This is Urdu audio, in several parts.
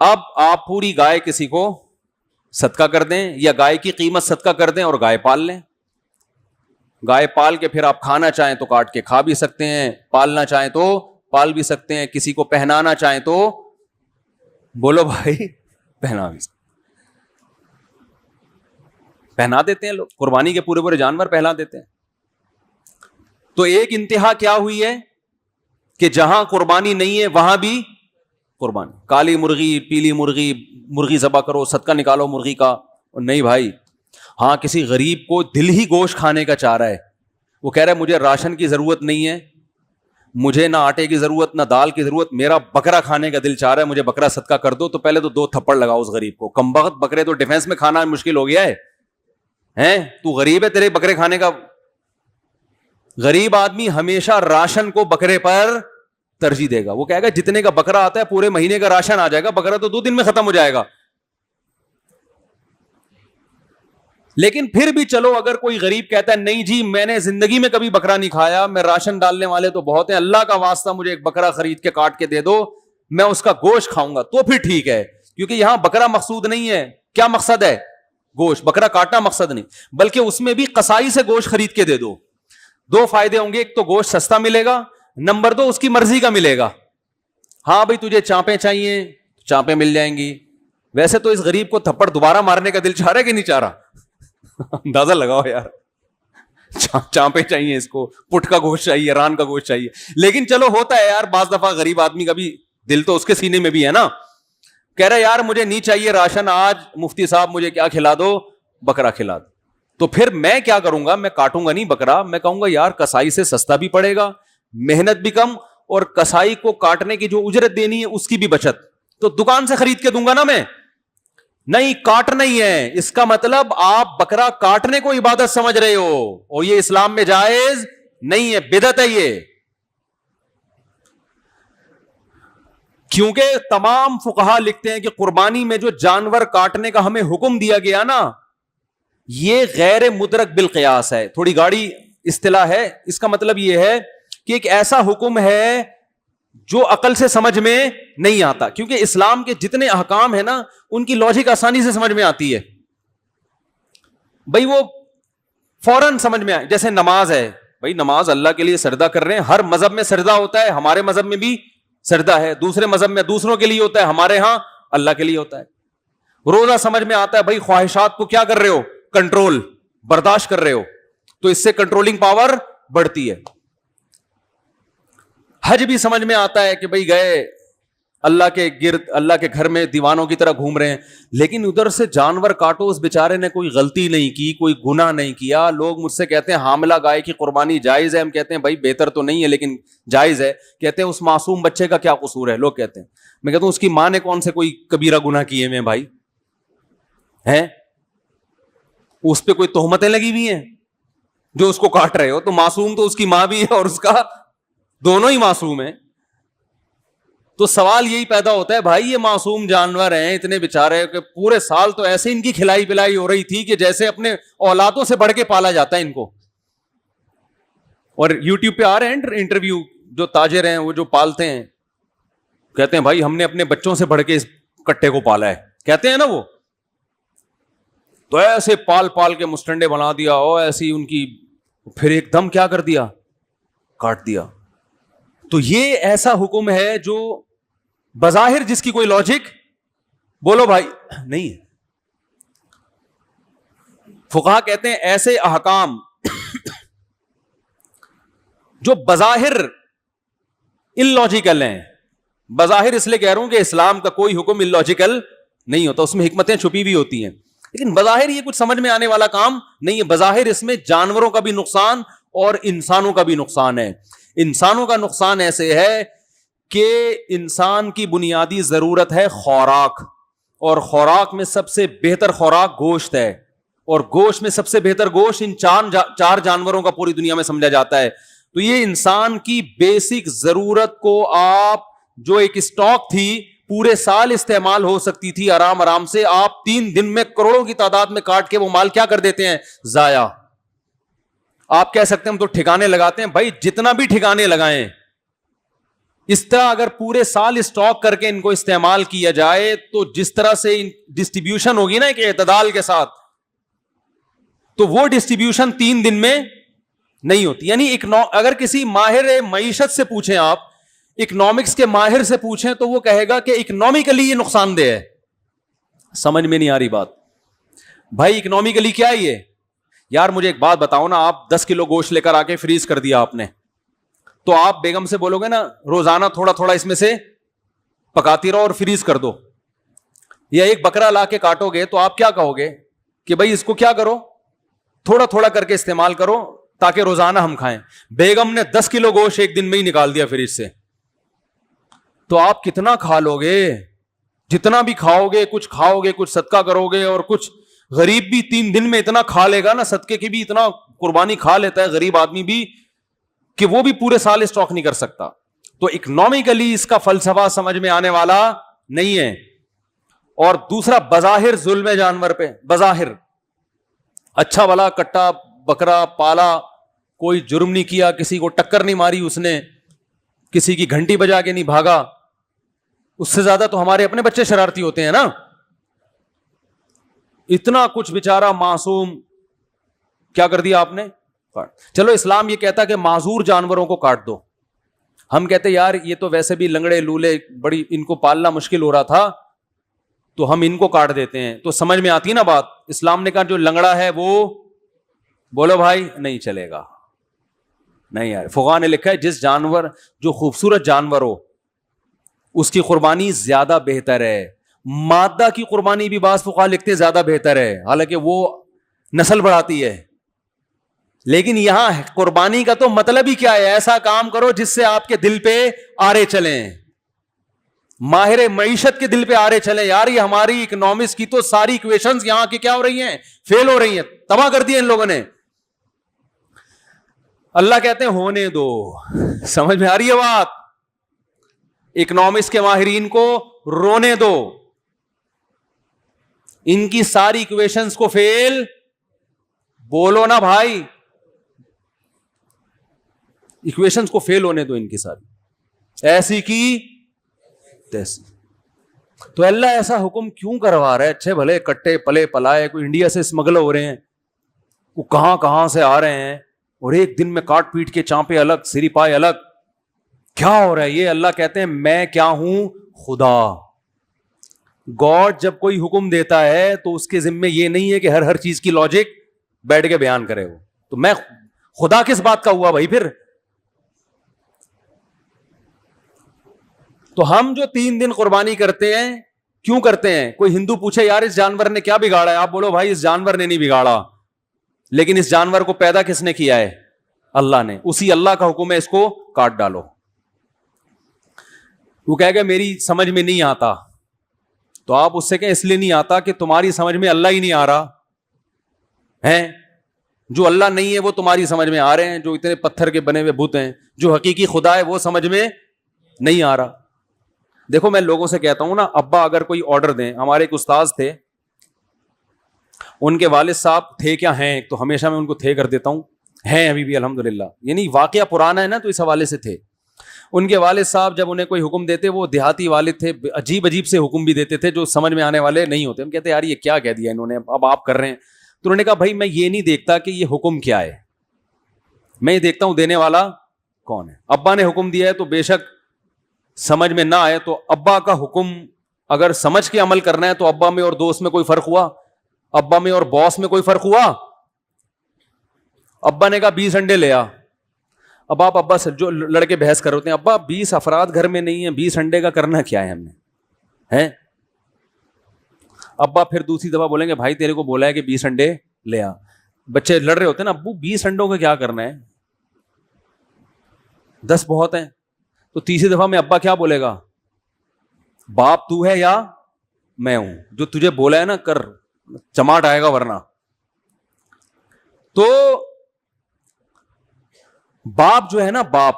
اب آپ پوری گائے کسی کو صدقہ کر دیں یا گائے کی قیمت صدقہ کر دیں اور گائے پال لیں. گائے پال کے پھر آپ کھانا چاہیں تو کاٹ کے کھا بھی سکتے ہیں, پالنا چاہیں تو پال بھی سکتے ہیں, کسی کو پہنانا چاہیں تو بولو بھائی پہنا بھی سکتے, پہنا دیتے ہیں لوگ, قربانی کے پورے پورے جانور پہنا دیتے ہیں. تو ایک انتہا کیا ہوئی ہے کہ جہاں قربانی نہیں ہے وہاں بھی قربانی, کالی مرغی, پیلی مرغی, مرغی ذبح کرو, صدقہ نکالو مرغی کا. اور نہیں بھائی, ہاں کسی غریب کو دل ہی گوشت کھانے کا چاہ رہا ہے, وہ کہہ رہا ہے مجھے راشن کی ضرورت نہیں ہے, مجھے نہ آٹے کی ضرورت نہ دال کی ضرورت, میرا بکرا کھانے کا دل چاہ رہا ہے, مجھے بکرا صدقہ کر دو, تو پہلے تو 2 تھپڑ لگاؤ اس غریب کو. کمبخت بکرے تو ڈیفینس میں کھانا مشکل ہو گیا ہے, ہیں تو غریب ہے, تیرے بکرے کھانے کا. غریب آدمی ہمیشہ راشن کو بکرے پر ترجیح دے گا. وہ کہے گا جتنے کا بکرا آتا ہے پورے مہینے کا راشن آ جائے گا, بکرا تو 2 دن میں ختم ہو جائے گا. لیکن پھر بھی چلو اگر کوئی غریب کہتا ہے نہیں جی میں نے زندگی میں کبھی بکرا نہیں کھایا, میں راشن ڈالنے والے تو بہت ہیں, اللہ کا واسطہ مجھے ایک بکرا خرید کے کاٹ کے دے دو, میں اس کا گوشت کھاؤں گا, تو پھر ٹھیک ہے. کیونکہ یہاں بکرا مقصود نہیں ہے. کیا مقصد ہے؟ گوشت. بکرا کاٹنا مقصد نہیں, بلکہ اس میں بھی قصائی سے گوشت خرید کے دے دو. 2 فائدے ہوں گے, ایک تو گوشت سستا ملے گا, نمبر 2 اس کی مرضی کا ملے گا. ہاں بھائی تجھے چانپیں چاہیے, چانپیں مل جائیں گی. ویسے تو اس غریب کو تھپڑ دوبارہ مارنے کا دل چاہ رہا ہے کہ نہیں چاہ رہا؟ اندازہ لگاؤ یار, چانپیں چاہیے اس کو, پٹ کا گوشت چاہیے, ران کا گوشت چاہیے. لیکن چلو ہوتا ہے یار, بعض دفعہ غریب آدمی کا بھی دل تو اس کے سینے میں بھی ہے نا, کہہ رہا ہے یار مجھے نہیں چاہیے راشن, آج مفتی صاحب مجھے کیا کھلا دو, بکرا کھلا دو. تو پھر میں کیا کروں گا, میں کاٹوں گا نہیں بکرا, میں کہوں گا یار کسائی سے سستا بھی پڑے گا, محنت بھی کم, اور کسائی کو کاٹنے کی جو اجرت دینی ہے اس کی بھی بچت. تو دکان سے خرید کے دوں گا نا میں. نہیں, کاٹنا ہی ہے, اس کا مطلب آپ بکرا کاٹنے کو عبادت سمجھ رہے ہو, اور یہ اسلام میں جائز نہیں ہے, بدعت ہے یہ. کیونکہ تمام فقہا لکھتے ہیں کہ قربانی میں جو جانور کاٹنے کا ہمیں حکم دیا گیا نا, یہ غیر مدرک بالقیاس ہے. تھوڑی گاڑی اصطلاح ہے, اس کا مطلب یہ ہے کہ ایک ایسا حکم ہے جو عقل سے سمجھ میں نہیں آتا. کیونکہ اسلام کے جتنے احکام ہیں نا ان کی لاجک آسانی سے سمجھ میں آتی ہے بھائی, وہ فوراً سمجھ میں آئے. جیسے نماز ہے بھائی, نماز اللہ کے لیے سجدہ کر رہے ہیں, ہر مذہب میں سجدہ ہوتا ہے, ہمارے مذہب میں بھی سجدہ ہے, دوسرے مذہب میں دوسروں کے لیے ہوتا ہے, ہمارے ہاں اللہ کے لیے ہوتا ہے. روزہ سمجھ میں آتا ہے بھائی, خواہشات کو کیا کر رہے ہو, کنٹرول, برداشت کر رہے ہو, تو اس سے کنٹرولنگ پاور بڑھتی ہے. حج بھی سمجھ میں آتا ہے کہ بھئی گئے اللہ کے گرد, اللہ کے گھر میں دیوانوں کی طرح گھوم رہے ہیں, لیکن ادھر سے جانور کاٹو, اس بیچارے نے کوئی غلطی نہیں کی, کوئی گناہ نہیں کیا. لوگ مجھ سے کہتے ہیں حاملہ گائے کی قربانی جائز ہے, ہم کہتے ہیں بھائی بہتر تو نہیں ہے لیکن جائز ہے. کہتے ہیں اس معصوم بچے کا کیا قصور ہے, لوگ کہتے ہیں. میں کہتا ہوں اس کی ماں نے کون سے کوئی کبیرہ گناہ کیے میں بھائی ہیں, اس پہ کوئی تہمتیں لگی ہوئی ہیں جو اس کو کاٹ رہے ہو, تو معصوم تو اس کی ماں بھی ہے اور اس کا, دونوں ہی معصوم ہیں. تو سوال یہی پیدا ہوتا ہے بھائی یہ معصوم جانور ہیں اتنے بیچارے کہ پورے سال تو ایسے ان کی کھلائی پلائی ہو رہی تھی کہ جیسے اپنے اولادوں سے بڑھ کے پالا جاتا ہے ان کو. اور یوٹیوب پہ آ رہے ہیں انٹرویو, جو تاجر ہیں وہ جو پالتے ہیں کہتے ہیں بھائی ہم نے اپنے بچوں سے بڑھ کے اس کٹے کو پالا ہے, کہتے ہیں نا وہ, تو ایسے پال پال کے مسٹنڈے بنا دیا, اور ایسی ان کی, پھر ایک دم کیا کر دیا, کاٹ دیا. تو یہ ایسا حکم ہے جو بظاہر جس کی کوئی لاجک بولو بھائی نہیں ہے. فقہا کہتے ہیں ایسے احکام جو بظاہر اللاجیکل ہیں, بظاہر اس لیے کہہ رہا ہوں کہ اسلام کا کوئی حکم اللاجیکل نہیں ہوتا, اس میں حکمتیں چھپی ہوئی ہوتی ہیں, لیکن بظاہر یہ کچھ سمجھ میں آنے والا کام نہیں ہے. بظاہر اس میں جانوروں کا بھی نقصان اور انسانوں کا بھی نقصان ہے. انسانوں کا نقصان ایسے ہے کہ انسان کی بنیادی ضرورت ہے خوراک, اور خوراک میں سب سے بہتر خوراک گوشت ہے, اور گوشت میں سب سے بہتر گوشت ان 4 جانوروں کا پوری دنیا میں سمجھا جاتا ہے. تو یہ انسان کی بیسک ضرورت کو آپ جو ایک اسٹاک تھی پورے سال استعمال ہو سکتی تھی آرام آرام سے, آپ 3 دن میں کروڑوں کی تعداد میں کاٹ کے وہ مال کیا کر دیتے ہیں, ضائع. آپ کہہ سکتے ہیں ہم تو ٹھکانے لگاتے ہیں, بھائی جتنا بھی ٹھکانے لگائیں اس طرح اگر پورے سال اسٹاک کر کے ان کو استعمال کیا جائے تو جس طرح سے ڈسٹریبیوشن ہوگی نا کہ اعتدال کے ساتھ, تو وہ ڈسٹریبیوشن 3 دن میں نہیں ہوتی. یعنی اگر کسی ماہر معیشت سے پوچھیں, آپ اکنامکس کے ماہر سے پوچھیں, تو وہ کہے گا کہ اکنامکلی یہ نقصان دہ ہے. سمجھ میں نہیں آ رہی بات بھائی, اکنامکلی کیا ہے یہ؟ یار مجھے ایک بات بتاؤ نا, آپ 10 کلو گوشت لے کر آ کے فریز کر دیا آپ نے, تو آپ بیگم سے بولو گے نا روزانہ تھوڑا تھوڑا اس میں سے پکاتی رہو اور فریز کر دو, یا ایک بکرا لا کے کاٹو گے تو آپ کیا کہو گے کہ بھائی اس کو کیا کرو, تھوڑا تھوڑا کر کے استعمال کرو تاکہ روزانہ ہم کھائیں. بیگم نے 10 کلو گوشت ایک دن میں ہی نکال دیا فریج سے, تو آپ کتنا کھا لو گے؟ جتنا بھی کھاؤ گے, کچھ کھاؤ گے, کچھ صدقہ کرو گے, اور کچھ غریب بھی 3 دن میں اتنا کھا لے گا نا, صدقے کی بھی اتنا قربانی کھا لیتا ہے غریب آدمی بھی, کہ وہ بھی پورے سال اسٹاک نہیں کر سکتا. تو اکنامکلی اس کا فلسفہ سمجھ میں آنے والا نہیں ہے. اور دوسرا, بظاہر ظلم جانور پہ, بظاہر اچھا بھلا کٹا بکرا پالا, کوئی جرم نہیں کیا, کسی کو ٹکر نہیں ماری اس نے, کسی کی گھنٹی بجا کے نہیں بھاگا, اس سے زیادہ تو ہمارے اپنے بچے شرارتی ہوتے ہیں نا. اتنا کچھ بیچارہ معصوم, کیا کر دیا آپ نے؟ چلو اسلام یہ کہتا کہ معذور جانوروں کو کاٹ دو. ہم کہتے یار یہ تو ویسے بھی لنگڑے لولے, بڑی ان کو پالنا مشکل ہو رہا تھا, تو ہم ان کو کاٹ دیتے ہیں. تو سمجھ میں آتی نا بات. اسلام نے کہا جو لنگڑا ہے وہ, بولو بھائی نہیں چلے گا. نہیں یار, فقہا نے لکھا ہے جس جانور, جو خوبصورت جانور ہو اس کی قربانی زیادہ بہتر ہے. مادہ کی قربانی بھی بعض فقہا لکھتے ہیں زیادہ بہتر ہے, حالانکہ وہ نسل بڑھاتی ہے. لیکن یہاں قربانی کا تو مطلب ہی کیا ہے؟ ایسا کام کرو جس سے آپ کے دل پہ آرے چلیں, ماہر معیشت کے دل پہ آرے چلیں. یار یہ ہماری اکنامکس کی تو ساری ایکویشنز یہاں کی کیا ہو رہی ہیں؟ فیل ہو رہی ہیں, تباہ کر دیا ان لوگوں نے. اللہ کہتے ہیں ہونے دو. سمجھ میں آ رہی ہے بات؟ اکنامکس کے ماہرین کو رونے دو, ان کی ساری ایکویشنز کو فیل, بولو نا بھائی, ایکویشنز کو فیل ہونے دو ان کی ساری, ایسی کی تیسی. تو اللہ ایسا حکم کیوں کروا رہا ہے؟ اچھے بھلے کٹے پلے پلائے, کوئی انڈیا سے اسمگل ہو رہے ہیں, وہ کہاں کہاں سے آ رہے ہیں, اور ایک دن میں کاٹ پیٹ کے چانپے الگ, سری پائے الگ, کیا ہو رہا ہے یہ؟ اللہ کہتے ہیں میں کیا ہوں؟ خدا. گاڈ جب کوئی حکم دیتا ہے تو اس کے ذمے یہ نہیں ہے کہ ہر ہر چیز کی لاجک بیٹھ کے بیان کرے وہ. تو میں خدا کس بات کا ہوا بھائی پھر؟ تو ہم جو 3 دن قربانی کرتے ہیں, کیوں کرتے ہیں؟ کوئی ہندو پوچھے یار اس جانور نے کیا بگاڑا ہے, آپ بولو بھائی اس جانور نے نہیں بگاڑا, لیکن اس جانور کو پیدا کس نے کیا ہے؟ اللہ نے. اسی اللہ کا حکم ہے اس کو کاٹ ڈالو. وہ کہے گا میری سمجھ میں نہیں آتا, تو آپ اس سے کہیں اس لیے نہیں آتا کہ تمہاری سمجھ میں اللہ ہی نہیں آ رہا ہے. جو اللہ نہیں ہے وہ تمہاری سمجھ میں آ رہے ہیں, جو اتنے پتھر کے بنے ہوئے بت ہیں, جو حقیقی خدا ہے وہ سمجھ میں نہیں آ رہا. دیکھو میں لوگوں سے کہتا ہوں نا, ابا اگر کوئی آرڈر دیں, ہمارے ایک استاذ تھے, ان کے والد صاحب تھے کیا ہیں, تو ہمیشہ میں ان کو تھے کر دیتا ہوں, ہیں ابھی بھی الحمدللہ, یعنی واقعہ پرانا ہے نا تو اس حوالے سے تھے. ان کے والد صاحب جب انہیں کوئی حکم دیتے, وہ دیہاتی والد تھے, عجیب عجیب سے حکم بھی دیتے تھے جو سمجھ میں آنے والے نہیں ہوتے. ہم کہتے یار یہ کیا کہہ دیا انہوں نے, اب آپ کر رہے ہیں. تو انہوں نے کہا بھائی میں یہ نہیں دیکھتا کہ یہ حکم کیا ہے, میں یہ دیکھتا ہوں دینے والا کون ہے. ابا نے حکم دیا ہے تو بے شک سمجھ میں نہ آئے, تو ابا کا حکم اگر سمجھ کے عمل کرنا ہے تو ابا میں اور دوست میں کوئی فرق ہوا؟ ابا میں اور باس میں کوئی فرق ہوا؟ ابا نے کہا 20 انڈے لے آ. اب آپ ابا سے جو لڑکے بحث کر رہے ہوتے ہیں, ابا 20 افراد گھر میں نہیں ہیں, 20 انڈے کا کرنا کیا ہے ہم نے, ہیں؟ ابا پھر دوسری دفعہ بولیں گے بھائی تیرے کو بولا ہے کہ 20 انڈے لے آ. بچے لڑ رہے ہوتے ہیں نا, ابو 20 انڈوں کا کیا کرنا ہے, 10 بہت ہیں. تو تیسری دفعہ میں ابا کیا بولے گا, باپ تو ہے یا میں ہوں, جو تجھے بولا ہے نا کر, چماٹ آئے گا ورنہ. تو باپ جو ہے نا, باپ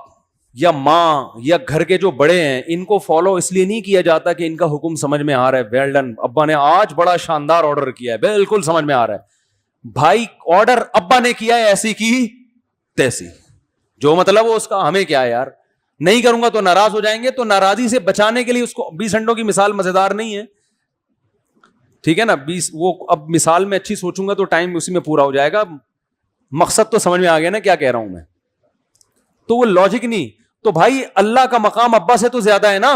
یا ماں یا گھر کے جو بڑے ہیں, ان کو فالو اس لیے نہیں کیا جاتا کہ ان کا حکم سمجھ میں آ رہا ہے, ویل ڈن, ابا نے آج بڑا شاندار آرڈر کیا ہے, بالکل سمجھ میں آ رہا ہے. بھائی آرڈر ابا نے کیا ہے ایسی کی تیسی, جو مطلب ہو اس کا, ہمیں کیا ہے یار. نہیں کروں گا تو ناراض ہو جائیں گے. تو ناراضی سے بچانے کے لیے اس کو 20 انڈوں کی مثال مزیدار نہیں ہے, ٹھیک ہے نا, 20 وہ اب مثال میں اچھی سوچوں گا تو ٹائم اسی میں پورا ہو جائے گا. مقصد تو سمجھ میں آ گیا نا کیا کہہ رہا ہوں میں. تو وہ لاجک نہیں. تو بھائی اللہ کا مقام ابا سے تو زیادہ ہے نا.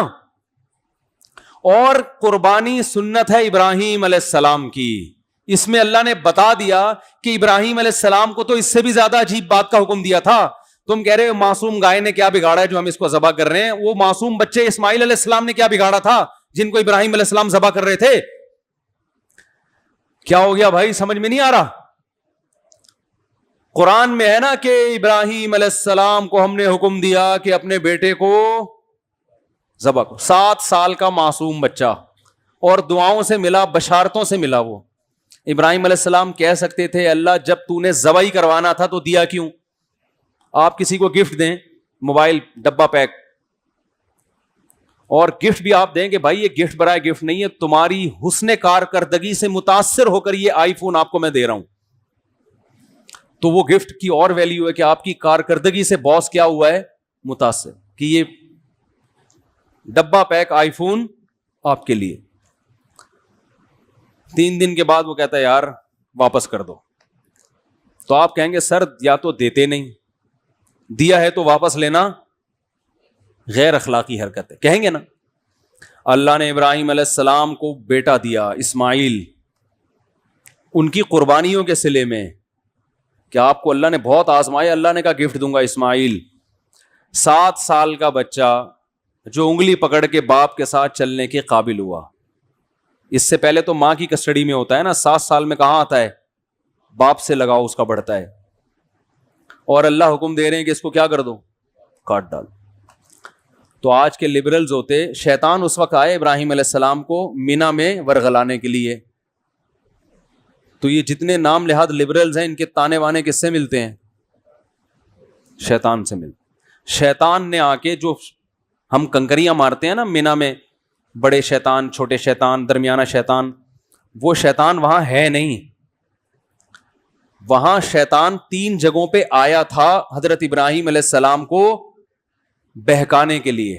اور قربانی سنت ہے ابراہیم علیہ السلام کی. اس میں اللہ نے بتا دیا کہ ابراہیم علیہ السلام کو تو اس سے بھی زیادہ عجیب بات کا حکم دیا تھا. تم کہہ رہے ہو معصوم گائے نے کیا بگاڑا ہے جو ہم اس کو ذبح کر رہے ہیں. وہ معصوم بچے اسماعیل علیہ السلام نے کیا بگاڑا تھا جن کو ابراہیم علیہ السلام ذبح کر رہے تھے. کیا ہو گیا بھائی, سمجھ میں نہیں آ رہا. قرآن میں ہے نا کہ ابراہیم علیہ السلام کو ہم نے حکم دیا کہ اپنے بیٹے کو ذبح کرو. 7 سال کا معصوم بچہ, اور دعاؤں سے ملا, بشارتوں سے ملا. وہ ابراہیم علیہ السلام کہہ سکتے تھے اللہ جب تو نے ذبح ہی کروانا تھا تو دیا کیوں. آپ کسی کو گفٹ دیں, موبائل ڈبہ پیک, اور گفٹ بھی آپ دیں کہ بھائی یہ گفٹ برائے گفٹ نہیں ہے, تمہاری حسن کارکردگی سے متاثر ہو کر یہ آئی فون آپ کو میں دے رہا ہوں. تو وہ گفٹ کی اور ویلیو ہے کہ آپ کی کارکردگی سے باس کیا ہوا ہے, متاثر, کہ یہ ڈبہ پیک آئی فون آپ کے لیے. 3 دن کے بعد وہ کہتا ہے یار واپس کر دو. تو آپ کہیں گے سر یا تو دیتے نہیں, دیا ہے تو واپس لینا غیر اخلاقی حرکت ہے, کہیں گے نا. اللہ نے ابراہیم علیہ السلام کو بیٹا دیا اسماعیل, ان کی قربانیوں کے صلے میں کہ آپ کو اللہ نے بہت آزمایا. اللہ نے کہا گفٹ دوں گا اسماعیل. 7 سال کا بچہ جو انگلی پکڑ کے باپ کے ساتھ چلنے کے قابل ہوا. اس سے پہلے تو ماں کی کسٹڈی میں ہوتا ہے نا, 7 سال میں کہاں آتا ہے, باپ سے لگاؤ اس کا بڑھتا ہے. اور اللہ حکم دے رہے ہیں کہ اس کو کیا کر دو, کاٹ ڈال. تو آج کے لبرلز ہوتے, شیطان اس وقت آئے ابراہیم علیہ السلام کو مینا میں ورغلانے کے لیے. تو یہ جتنے نام لحاظ لبرلز ہیں ان کے تانے وانے کس سے ملتے ہیں, شیطان سے ملتے. شیطان نے آ کے, جو ہم کنکریاں مارتے ہیں نا مینا میں, بڑے شیطان, چھوٹے شیطان, درمیانہ شیطان, وہ شیطان وہاں ہے نہیں. وہاں شیطان 3 جگہوں پہ آیا تھا حضرت ابراہیم علیہ السلام کو بہکانے کے لیے.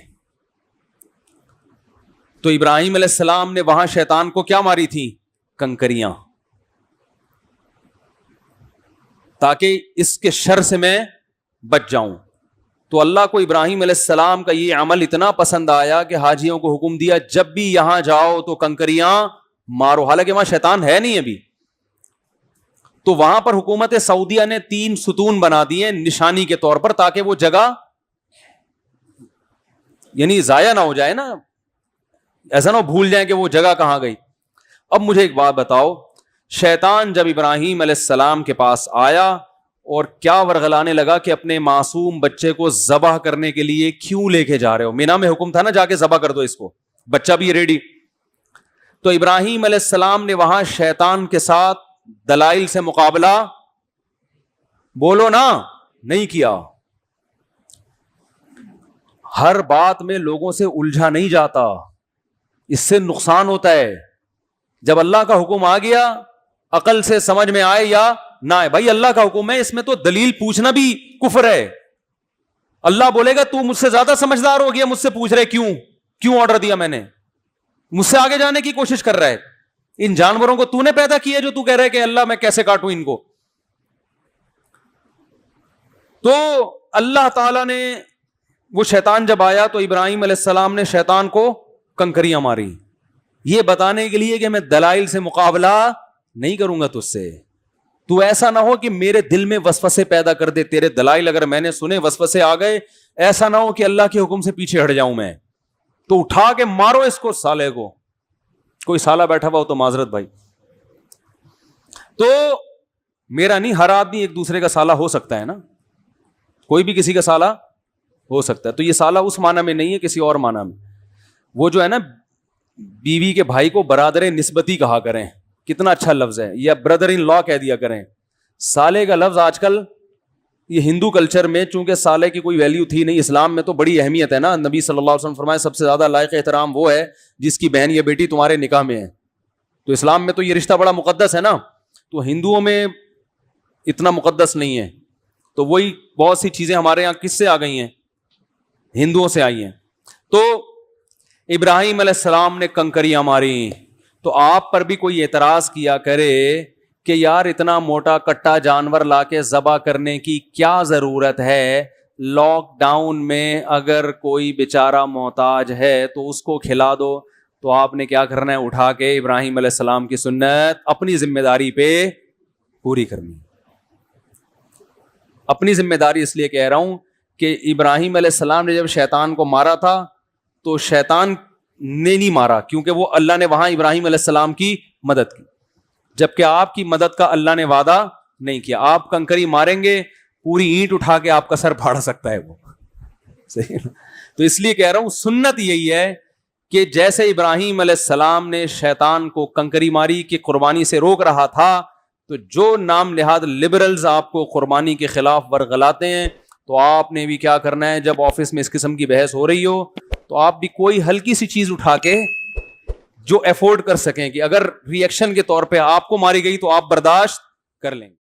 تو ابراہیم علیہ السلام نے وہاں شیطان کو کیا ماری تھی, کنکریاں, تاکہ اس کے شر سے میں بچ جاؤں. تو اللہ کو ابراہیم علیہ السلام کا یہ عمل اتنا پسند آیا کہ حاجیوں کو حکم دیا جب بھی یہاں جاؤ تو کنکریاں مارو. حالانکہ وہاں شیطان ہے نہیں ابھی. تو وہاں پر حکومت سعودیہ نے 3 ستون بنا دیے نشانی کے طور پر, تاکہ وہ جگہ یعنی ضائع نہ ہو جائے نا, ایسا نہ بھول جائیں کہ وہ جگہ کہاں گئی. اب مجھے ایک بات بتاؤ, شیطان جب ابراہیم علیہ السلام کے پاس آیا اور کیا ورغلانے لگا کہ اپنے معصوم بچے کو ذبح کرنے کے لیے کیوں لے کے جا رہے ہو. مینا میں حکم تھا نا جا کے ذبح کر دو اس کو, بچہ بھی ریڈی. تو ابراہیم علیہ السلام نے وہاں شیطان کے ساتھ دلائل سے مقابلہ, بولو نا, نہیں کیا. ہر بات میں لوگوں سے الجھا نہیں جاتا, اس سے نقصان ہوتا ہے. جب اللہ کا حکم آ گیا, عقل سے سمجھ میں آئے یا نہ آئے, بھائی اللہ کا حکم ہے, اس میں تو دلیل پوچھنا بھی کفر ہے. اللہ بولے گا تو مجھ سے زیادہ سمجھدار ہو گیا, مجھ سے پوچھ رہے کیوں آرڈر دیا میں نے, مجھ سے آگے جانے کی کوشش کر رہا ہے. ان جانوروں کو تو نے پیدا کیا جو تو کہہ رہے کہ اللہ میں کیسے کاٹوں ان کو. تو اللہ تعالیٰ نے, وہ شیطان جب آیا تو ابراہیم علیہ السلام نے شیطان کو کنکریاں ماری, یہ بتانے کے لیے کہ میں دلائل سے مقابلہ نہیں کروں گا تجھ سے. تو ایسا نہ ہو کہ میرے دل میں وسوسے پیدا کر دے, تیرے دلائل اگر میں نے سنے وسوسے آ گئے, ایسا نہ ہو کہ اللہ کے حکم سے پیچھے ہٹ جاؤں میں. تو اٹھا کے مارو اس کو, سالے کو. کوئی سالہ بیٹھا ہوا ہو تو معذرت بھائی. تو میرا نہیں, ہر آدمی ایک دوسرے کا سالہ ہو سکتا ہے نا, کوئی بھی کسی کا سالہ ہو سکتا ہے. تو یہ سالہ اس معنی میں نہیں ہے, کسی اور معنی میں. وہ جو ہے نا بیوی کے بھائی کو برادر نسبتی کہا کریں, کتنا اچھا لفظ ہے, یا بردر ان لا کہہ دیا کریں. سالے کا لفظ آج کل یہ ہندو کلچر میں, چونکہ سالے کی کوئی ویلیو تھی نہیں, اسلام میں تو بڑی اہمیت ہے نا. نبی صلی اللہ علیہ وسلم فرمائے سب سے زیادہ لائق احترام وہ ہے جس کی بہن یا بیٹی تمہارے نکاح میں ہے. تو اسلام میں تو یہ رشتہ بڑا مقدس ہے نا. تو ہندوؤں میں اتنا مقدس نہیں ہے. تو وہی بہت سی چیزیں ہمارے یہاں کس سے آ گئی ہیں, ہندوؤں سے آئی ہیں. تو ابراہیم علیہ السلام نے کنکریاں ماری, تو آپ پر بھی کوئی اعتراض کیا کرے کہ یار اتنا موٹا کٹا جانور لا کے ذبح کرنے کی کیا ضرورت ہے, لاک ڈاؤن میں اگر کوئی بیچارہ محتاج ہے تو اس کو کھلا دو. تو آپ نے کیا کرنا ہے, اٹھا کے ابراہیم علیہ السلام کی سنت اپنی ذمہ داری پہ پوری کرنی. اپنی ذمہ داری اس لیے کہہ رہا ہوں کہ ابراہیم علیہ السلام نے جب شیطان کو مارا تھا تو شیطان نے نہیں مارا, کیونکہ وہ اللہ نے وہاں ابراہیم علیہ السلام کی مدد کی, جبکہ آپ کی مدد کا اللہ نے وعدہ نہیں کیا. آپ کنکری ماریں گے, پوری اینٹ اٹھا کے آپ کا سر پھاڑ سکتا ہے وہ, صحیح ہے. تو اس لیے کہہ رہا ہوں سنت یہی ہے کہ جیسے ابراہیم علیہ السلام نے شیطان کو کنکری ماری کہ قربانی سے روک رہا تھا, تو جو نام نہاد لبرلز آپ کو قربانی کے خلاف ورغلاتے ہیں, تو آپ نے بھی کیا کرنا ہے, جب آفس میں اس قسم کی بحث ہو رہی ہو تو آپ بھی کوئی ہلکی سی چیز اٹھا کے جو افورڈ کر سکیں کہ اگر ری ایکشن کے طور پہ آپ کو ماری گئی تو آپ برداشت کر لیں گے.